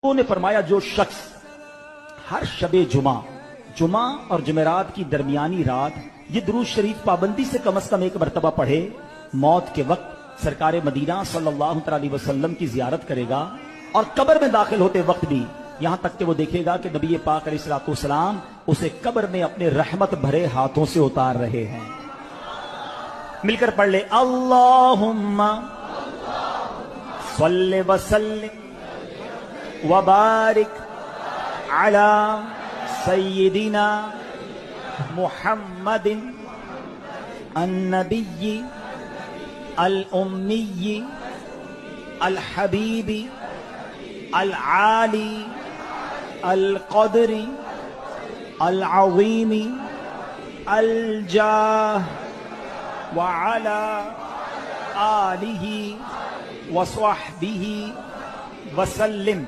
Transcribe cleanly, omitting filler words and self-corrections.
انہوں نے فرمایا جو شخص ہر شب جمعہ اور جمعرات کی درمیانی رات یہ درود شریف پابندی سے کم از کم ایک مرتبہ پڑھے، موت کے وقت سرکار مدینہ صلی اللہ علیہ وسلم کی زیارت کرے گا، اور قبر میں داخل ہوتے وقت بھی یہاں تک کہ وہ دیکھے گا کہ نبی پاک علیہ الصلوۃ والسلام اسے قبر میں اپنے رحمت بھرے ہاتھوں سے اتار رہے ہیں۔ مل کر پڑھ لے، اللہم صلی وسلم وبارک علی سیدنا محمد النبی الامی الحبیب العالی القدر العظیم الجاہ وعلی آلہ وصحبہ وسلم۔